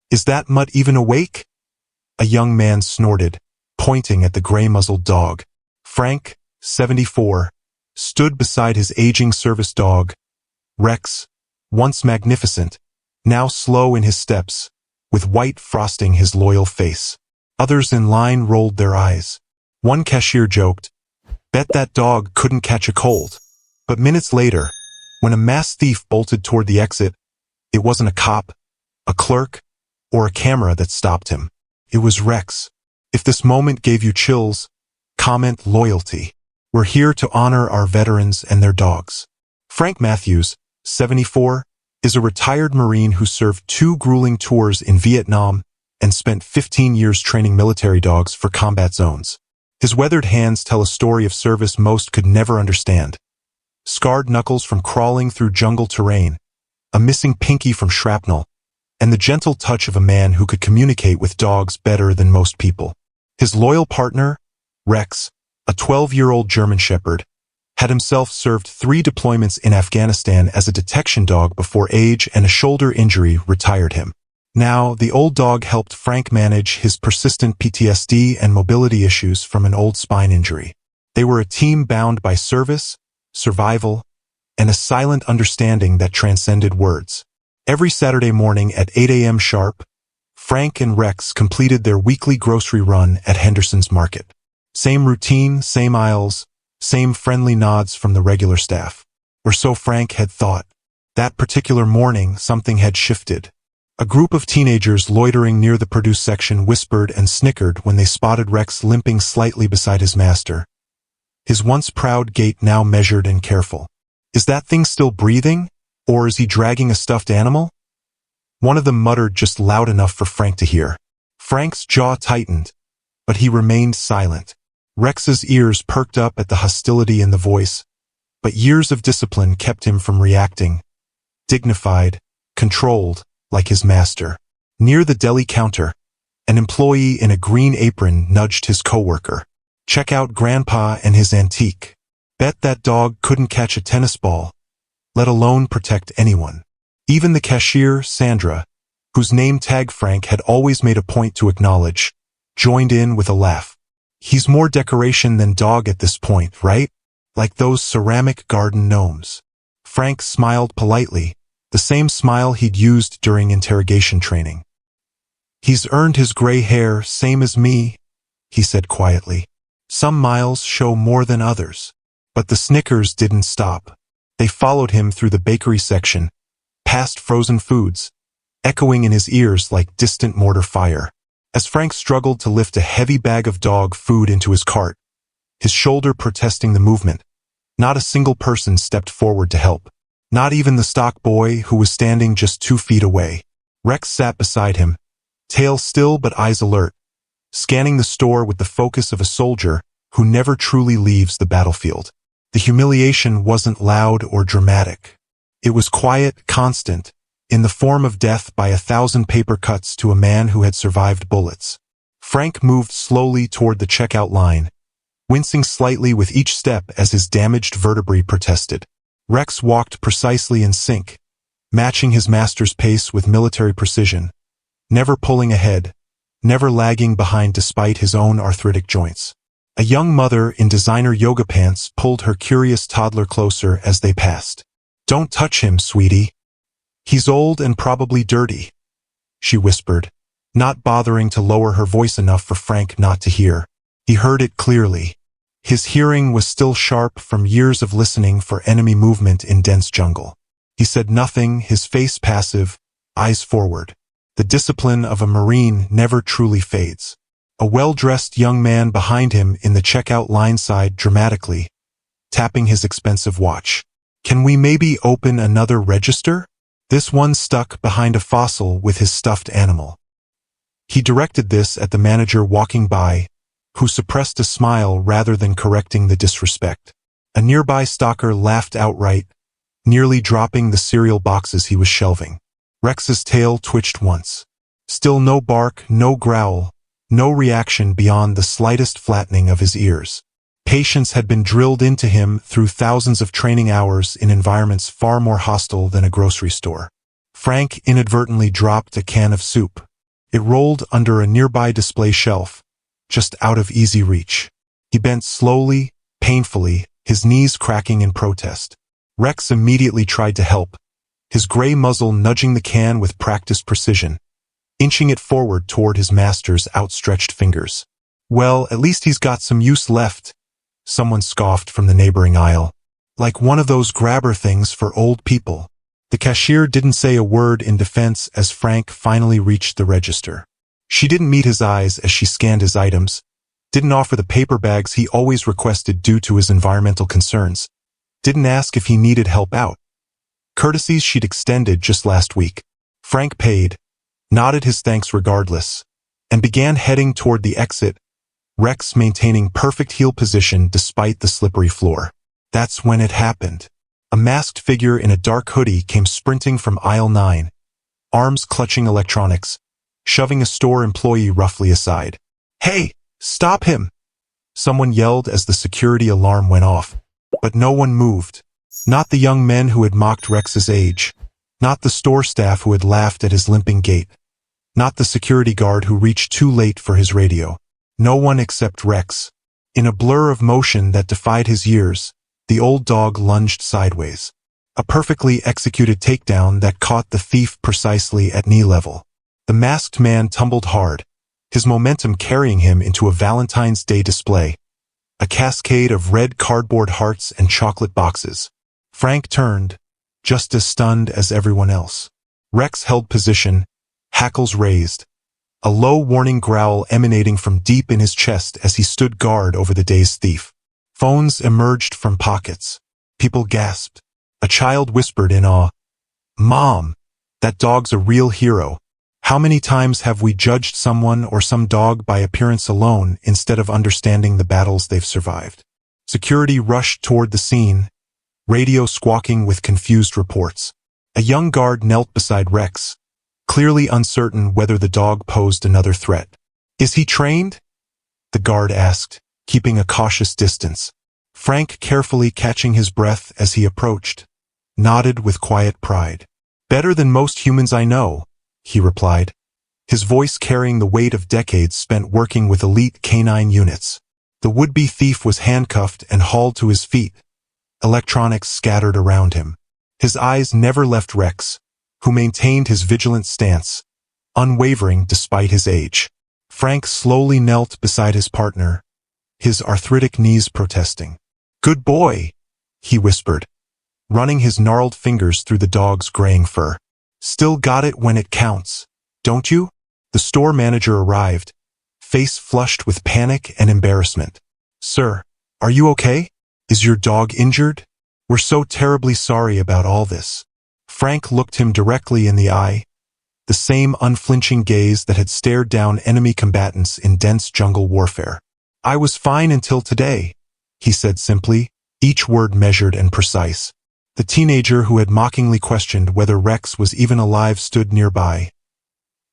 "Is that mutt even awake?" A young man snorted, pointing at the gray-muzzled dog. Frank, 74, stood beside his aging service dog, Rex, once magnificent, now slow in his steps, with white frosting his loyal face. Others in line rolled their eyes. One cashier joked, "Bet that dog couldn't catch a cold." But minutes later, when a mass thief bolted toward the exit, it wasn't a cop, a clerk, or a camera that stopped him. It was Rex. If this moment gave you chills, comment loyalty. We're here to honor our veterans and their dogs. Frank Matthews, 74, is a retired Marine who served 2 grueling tours in Vietnam and spent 15 years training military dogs for combat zones. His weathered hands tell a story of service most could never understand. Scarred knuckles from crawling through jungle terrain, a missing pinky from shrapnel, and the gentle touch of a man who could communicate with dogs better than most people. His loyal partner, Rex, a 12-year-old German Shepherd, had himself served 3 deployments in Afghanistan as a detection dog before age and a shoulder injury retired him. Now, the old dog helped Frank manage his persistent PTSD and mobility issues from an old spine injury. They were a team bound by service, survival, and a silent understanding that transcended words. Every Saturday morning at 8 a.m. sharp, Frank and Rex completed their weekly grocery run at Henderson's Market. Same routine, same aisles, same friendly nods from the regular staff. Or so Frank had thought. That particular morning, something had shifted. A group of teenagers loitering near the produce section whispered and snickered when they spotted Rex limping slightly beside his master. His once proud gait now measured and careful. "Is that thing still breathing? Or is he dragging a stuffed animal?" One of them muttered just loud enough for Frank to hear. Frank's jaw tightened, but he remained silent. Rex's ears perked up at the hostility in the voice, but years of discipline kept him from reacting. Dignified, controlled, like his master. Near the deli counter, an employee in a green apron nudged his coworker. "Check out Grandpa and his antique. Bet that dog couldn't catch a tennis ball, let alone protect anyone." Even the cashier, Sandra, whose name tag Frank had always made a point to acknowledge, joined in with a laugh. "He's more decoration than dog at this point, right? Like those ceramic garden gnomes." Frank smiled politely, the same smile he'd used during interrogation training. "He's earned his gray hair, same as me," he said quietly. "Some miles show more than others." But the snickers didn't stop. They followed him through the bakery section, past frozen foods, echoing in his ears like distant mortar fire. As Frank struggled to lift a heavy bag of dog food into his cart, his shoulder protesting the movement, not a single person stepped forward to help. Not even the stock boy who was standing just 2 feet away. Rex sat beside him, tail still but eyes alert, scanning the store with the focus of a soldier who never truly leaves the battlefield. The humiliation wasn't loud or dramatic. It was quiet, constant, in the form of death by 1,000 paper cuts to a man who had survived bullets. Frank moved slowly toward the checkout line, wincing slightly with each step as his damaged vertebrae protested. Rex walked precisely in sync, matching his master's pace with military precision, never pulling ahead, never lagging behind despite his own arthritic joints. A young mother in designer yoga pants pulled her curious toddler closer as they passed. "Don't touch him, sweetie. He's old and probably dirty," she whispered, not bothering to lower her voice enough for Frank not to hear. He heard it clearly. His hearing was still sharp from years of listening for enemy movement in dense jungle. He said nothing, his face passive, eyes forward. The discipline of a Marine never truly fades. A well-dressed young man behind him in the checkout line sighed dramatically, tapping his expensive watch. "Can we maybe open another register?" This one stuck behind a fossil with his stuffed animal. He directed this at the manager walking by, who suppressed a smile rather than correcting the disrespect. A nearby stalker laughed outright, nearly dropping the cereal boxes he was shelving. Rex's tail twitched once. Still no bark, no growl, no reaction beyond the slightest flattening of his ears. Patience had been drilled into him through thousands of training hours in environments far more hostile than a grocery store. Frank inadvertently dropped a can of soup. It rolled under a nearby display shelf, just out of easy reach. He bent slowly, painfully, his knees cracking in protest. Rex immediately tried to help, his gray muzzle nudging the can with practiced precision, inching it forward toward his master's outstretched fingers. "Well, at least he's got some use left," someone scoffed from the neighboring aisle. "Like one of those grabber things for old people." The cashier didn't say a word in defense as Frank finally reached the register. She didn't meet his eyes as she scanned his items, didn't offer the paper bags he always requested due to his environmental concerns, didn't ask if he needed help out. Courtesies she'd extended just last week. Frank paid, nodded his thanks regardless, and began heading toward the exit, Rex maintaining perfect heel position despite the slippery floor. That's when it happened. A masked figure in a dark hoodie came sprinting from aisle 9, arms clutching electronics, shoving a store employee roughly aside. "Hey, stop him!" someone yelled as the security alarm went off. But no one moved. Not the young men who had mocked Rex's age. Not the store staff who had laughed at his limping gait. Not the security guard who reached too late for his radio. No one except Rex. In a blur of motion that defied his years, the old dog lunged sideways. A perfectly executed takedown that caught the thief precisely at knee level. The masked man tumbled hard, his momentum carrying him into a Valentine's Day display, a cascade of red cardboard hearts and chocolate boxes. Frank turned, just as stunned as everyone else. Rex held position, hackles raised, a low warning growl emanating from deep in his chest as he stood guard over the day's thief. Phones emerged from pockets. People gasped. A child whispered in awe, "Mom, that dog's a real hero." How many times have we judged someone or some dog by appearance alone instead of understanding the battles they've survived? Security rushed toward the scene, radio squawking with confused reports. A young guard knelt beside Rex, clearly uncertain whether the dog posed another threat. "Is he trained?" the guard asked, keeping a cautious distance. Frank, carefully catching his breath as he approached, nodded with quiet pride. "Better than most humans I know," he replied, his voice carrying the weight of decades spent working with elite canine units. The would-be thief was handcuffed and hauled to his feet, electronics scattered around him. His eyes never left Rex, who maintained his vigilant stance, unwavering despite his age. Frank slowly knelt beside his partner, his arthritic knees protesting. "Good boy," he whispered, running his gnarled fingers through the dog's graying fur. "Still got it when it counts, don't you?" The store manager arrived, face flushed with panic and embarrassment. "Sir, are you okay? Is your dog injured? We're so terribly sorry about all this." Frank looked him directly in the eye, the same unflinching gaze that had stared down enemy combatants in dense jungle warfare. "I was fine until today," he said simply, each word measured and precise. The teenager who had mockingly questioned whether Rex was even alive stood nearby,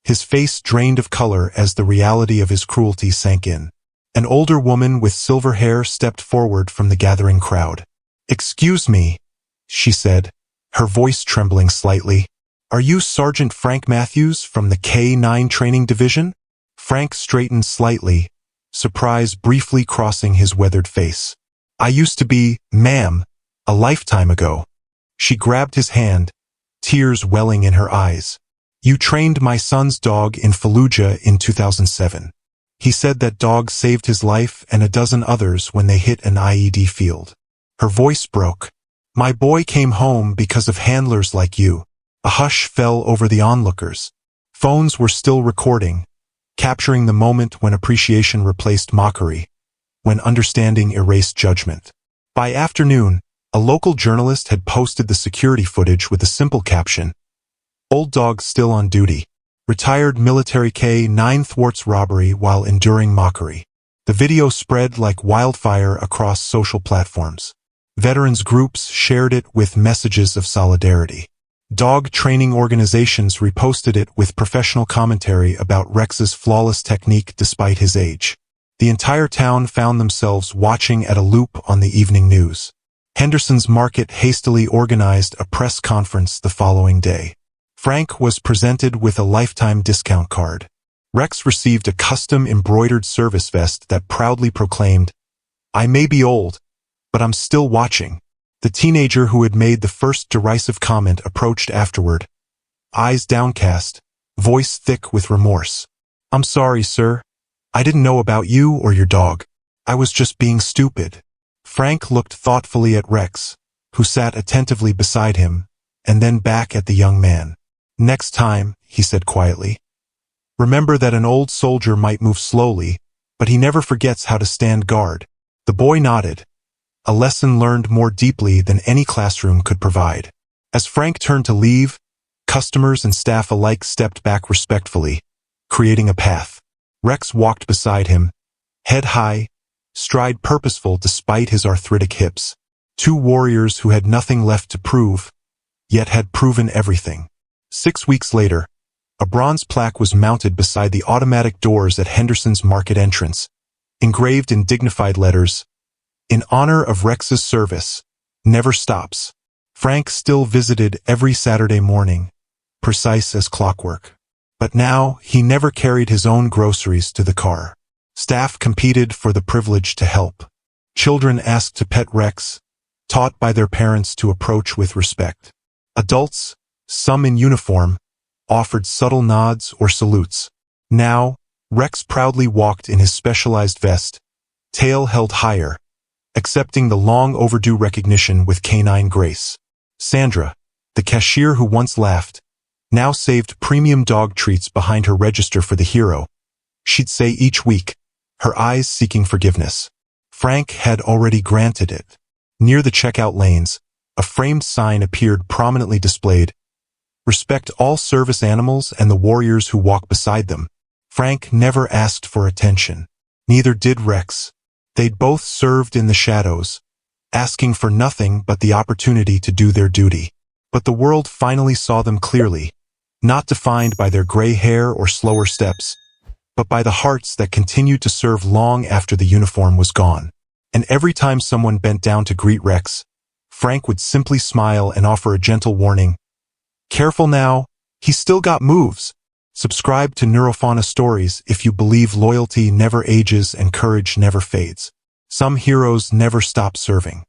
his face drained of color as the reality of his cruelty sank in. An older woman with silver hair stepped forward from the gathering crowd. "Excuse me," she said, her voice trembling slightly. "Are you Sergeant Frank Matthews from the K-9 Training Division?" Frank straightened slightly, surprise briefly crossing his weathered face. "I used to be, ma'am, a lifetime ago." She grabbed his hand, tears welling in her eyes. "You trained my son's dog in Fallujah in 2007. He said that dog saved his life and a dozen others when they hit an IED field." Her voice broke. "My boy came home because of handlers like you." A hush fell over the onlookers. Phones were still recording, capturing the moment when appreciation replaced mockery, when understanding erased judgment. By afternoon, a local journalist had posted the security footage with a simple caption, "Old dog still on duty. Retired military K-9 thwarts robbery while enduring mockery." The video spread like wildfire across social platforms. Veterans groups shared it with messages of solidarity. Dog training organizations reposted it with professional commentary about Rex's flawless technique despite his age. The entire town found themselves watching at a loop on the evening news. Henderson's Market hastily organized a press conference the following day. Frank was presented with a lifetime discount card. Rex received a custom embroidered service vest that proudly proclaimed, "I may be old, but I'm still watching." The teenager who had made the first derisive comment approached afterward, eyes downcast, voice thick with remorse. "I'm sorry, sir. I didn't know about you or your dog. I was just being stupid." Frank looked thoughtfully at Rex, who sat attentively beside him, and then back at the young man. "Next time," he said quietly, "remember that an old soldier might move slowly, but he never forgets how to stand guard." The boy nodded, a lesson learned more deeply than any classroom could provide. As Frank turned to leave, customers and staff alike stepped back respectfully, creating a path. Rex walked beside him, head high, stride purposeful despite his arthritic hips. Two warriors who had nothing left to prove, yet had proven everything. 6 weeks later, a bronze plaque was mounted beside the automatic doors at Henderson's market entrance, engraved in dignified letters, "In honor of Rex's service, never stops." Frank still visited every Saturday morning, precise as clockwork. But now he never carried his own groceries to the car. Staff competed for the privilege to help. Children asked to pet Rex, taught by their parents to approach with respect. Adults, some in uniform, offered subtle nods or salutes. Now, Rex proudly walked in his specialized vest, tail held higher, accepting the long-overdue recognition with canine grace. Sandra, the cashier who once laughed, now saved premium dog treats behind her register for the hero. She'd say each week, her eyes seeking forgiveness. Frank had already granted it. Near the checkout lanes, a framed sign appeared prominently displayed, "Respect all service animals and the warriors who walk beside them." Frank never asked for attention. Neither did Rex. They'd both served in the shadows, asking for nothing but the opportunity to do their duty. But the world finally saw them clearly, not defined by their gray hair or slower steps, but by the hearts that continued to serve long after the uniform was gone. And every time someone bent down to greet Rex, Frank would simply smile and offer a gentle warning. "Careful now, he's still got moves." Subscribe to Neurofauna Stories if you believe loyalty never ages and courage never fades. Some heroes never stop serving.